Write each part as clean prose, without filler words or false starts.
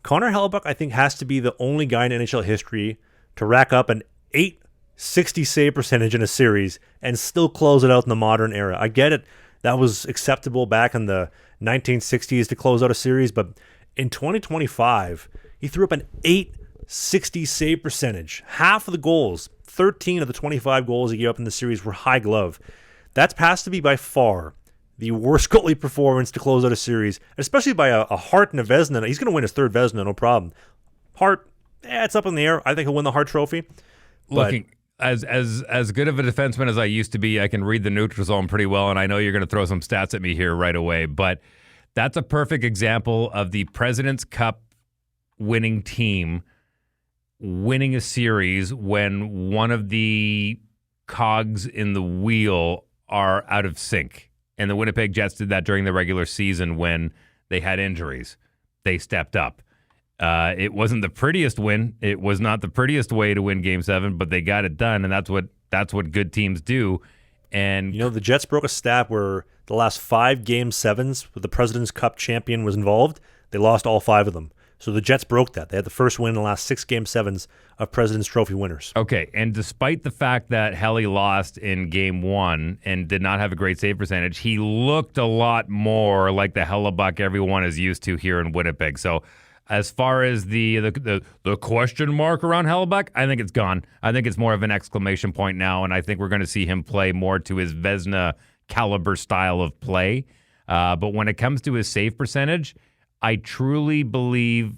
Connor Hellebuyck, I think, has to be the only guy in NHL history to rack up an 860 save percentage in a series and still close it out in the modern era. I get it. That was acceptable back in the 1960s to close out a series, but in 2025, he threw up an 860 save percentage. Half of the goals, 13 of the 25 goals he gave up in the series were high glove. That's has to be by far the worst goalie performance to close out a series, especially by a Hart and a Vezina. He's going to win his third Vezina, no problem. Hart, it's up in the air. I think he'll win the Hart Trophy. Looking as good of a defenseman as I used to be, I can read the neutral zone pretty well, and I know you're going to throw some stats at me here right away, but that's a perfect example of the President's Cup winning team winning a series when one of the cogs in the wheel are out of sync. And the Winnipeg Jets did that during the regular season when they had injuries. They stepped up. It wasn't the prettiest win. It was not the prettiest way to win Game 7, but they got it done, and that's what good teams do. And the Jets broke a stat where the last 5 Game 7s where the President's Cup champion was involved, they lost all 5 of them. So the Jets broke that. They had the first win in the last 6 Game 7s of President's Trophy winners. Okay, and despite the fact that Helly lost in Game 1 and did not have a great save percentage, he looked a lot more like the Hellebuyck everyone is used to here in Winnipeg. So as far as the question mark around Hellebuyck, I think it's gone. I think it's more of an exclamation point now, and I think we're going to see him play more to his Vezina caliber style of play. But when it comes to his save percentage, I truly believe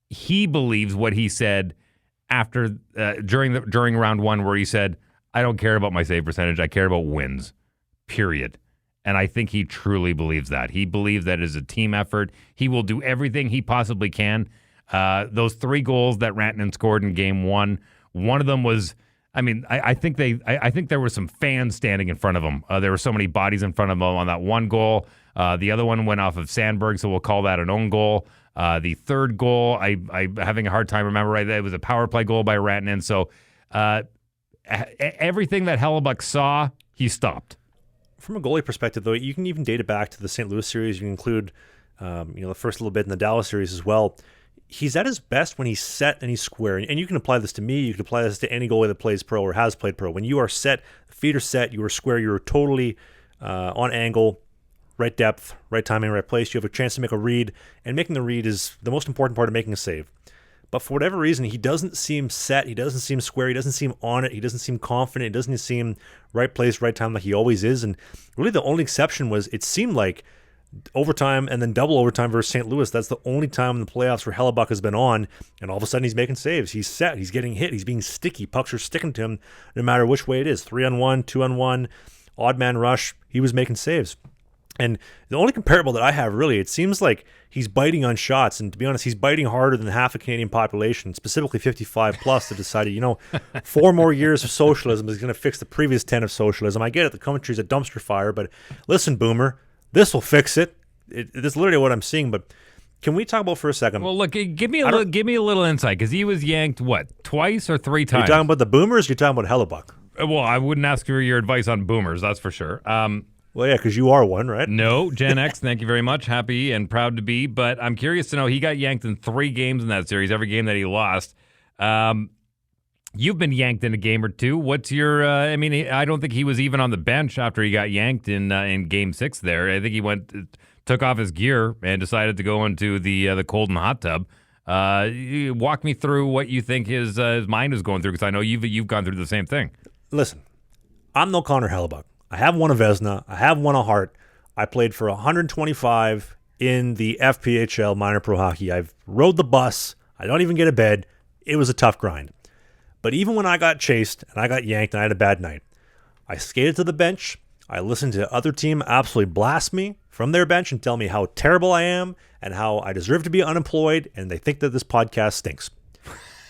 he believes what he said after during round 1, where he said, "I don't care about my save percentage. I care about wins." Period. And I think he truly believes that. He believes that it is a team effort. He will do everything he possibly can. Those 3 goals that Rantanen scored in Game 1, one of them was, I think there were some fans standing in front of him. There were so many bodies in front of him on that one goal. The other one went off of Sandberg, so we'll call that an own goal. The third goal, I'm having a hard time remembering. It was a power play goal by Rantanen. So everything that Hellebuyck saw, he stopped. From a goalie perspective, though, you can even date it back to the St. Louis series. You can include, the first little bit in the Dallas series as well. He's at his best when he's set and he's square. And you can apply this to me. You can apply this to any goalie that plays pro or has played pro. When you are set, feet are set, you are square, you're totally on angle, right depth, right timing, right place. You have a chance to make a read, and making the read is the most important part of making a save. But for whatever reason, he doesn't seem set. He doesn't seem square. He doesn't seem on it. He doesn't seem confident. He doesn't seem right place, right time like he always is. And really the only exception was it seemed like overtime and then double overtime versus St. Louis. That's the only time in the playoffs where Hellebuyck has been on, and all of a sudden he's making saves. He's set. He's getting hit. He's being sticky. Pucks are sticking to him no matter which way it is. 3-on-1, 2-on-1, odd man rush. He was making saves. And the only comparable that I have, really, it seems like he's biting on shots. And to be honest, he's biting harder than half the Canadian population, specifically 55 plus, that decided, 4 more years of socialism is going to fix the previous 10 of socialism. I get it. The country's a dumpster fire. But listen, Boomer, this will fix it. It's literally what I'm seeing. But can we talk about for a second? Well, look, give me a little insight, because he was yanked, twice or 3 times? Are you talking about the Boomers or are you talking about Hellebuyck? Well, I wouldn't ask for your advice on Boomers, that's for sure. Well, yeah, because you are one, right? No, Gen X, thank you very much. Happy and proud to be. But I'm curious to know, he got yanked in 3 games in that series, every game that he lost. You've been yanked in a game or 2. What's your, I don't think he was even on the bench after he got yanked in Game 6 there. I think he took off his gear and decided to go into the cold and hot tub. Walk me through what you think his mind is going through, because I know you've gone through the same thing. Listen, I'm no Connor Hellebuyck. I have won a Vezina. I have won a Hart. I played for 125 in the FPHL minor pro hockey. I've rode the bus. I don't even get a bed. It was a tough grind. But even when I got chased and I got yanked and I had a bad night, I skated to the bench. I listened to other team absolutely blast me from their bench and tell me how terrible I am and how I deserve to be unemployed, and they think that this podcast stinks.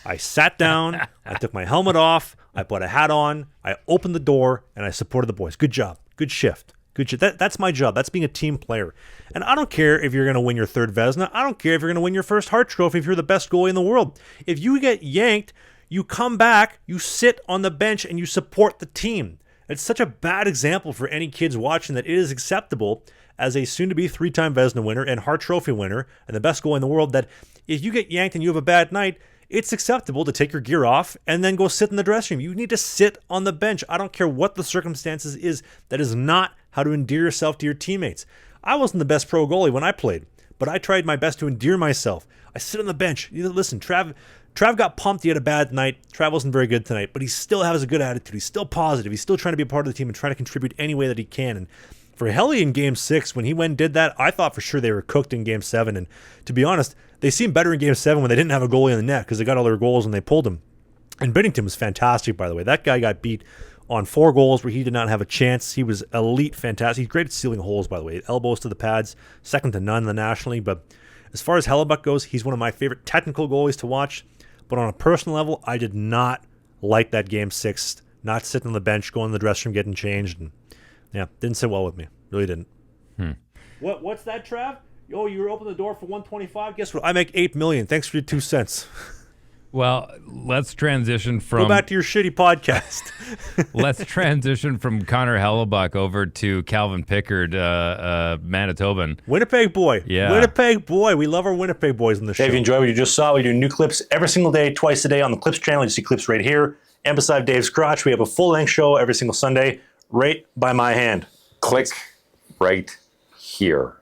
I sat down, I took my helmet off, I put a hat on, I opened the door, and I supported the boys. Good job. Good shift. Good shit. That's my job. That's being a team player. And I don't care if you're going to win your third Vezina. I don't care if you're going to win your first Hart Trophy if you're the best goalie in the world. If you get yanked, you come back, you sit on the bench, and you support the team. It's such a bad example for any kids watching that it is acceptable as a soon-to-be 3-time Vezina winner and Hart Trophy winner and the best goalie in the world that if you get yanked and you have a bad night, it's acceptable to take your gear off and then go sit in the dressing room. You need to sit on the bench. I don't care what the circumstances is. That is not how to endear yourself to your teammates. I wasn't the best pro goalie when I played, but I tried my best to endear myself. I sit on the bench. Listen, Trav got pumped. He had a bad night. Trav wasn't very good tonight, but he still has a good attitude. He's still positive. He's still trying to be a part of the team and trying to contribute any way that he can. And for Helly in Game 6, when he went and did that, I thought for sure they were cooked in Game 7. And to be honest, they seemed better in Game 7 when they didn't have a goalie in the net because they got all their goals and they pulled him. And Binnington was fantastic, by the way. That guy got beat on 4 goals where he did not have a chance. He was elite, fantastic. He's great at sealing holes, by the way. Elbows to the pads, second to none in the National League. But as far as Hellebuyck goes, he's one of my favorite technical goalies to watch. But on a personal level, I did not like that Game 6, not sitting on the bench, going to the dressing room, getting changed. And yeah, didn't sit well with me. Really didn't. What's that, Trav? Oh, you were opening the door for $125? Guess what? I make $8 million. Thanks for your 2 cents. Well, let's transition from... Go back to your shitty podcast. Let's transition from Connor Hellebuyck over to Calvin Pickard, Manitoban. Winnipeg boy. Yeah. Winnipeg boy. We love our Winnipeg boys in the show. If you enjoyed what you just saw, we do new clips every single day, twice a day on the Clips channel. You see clips right here. And beside Dave's crotch, we have a full-length show every single Sunday, right by my hand. Click right here.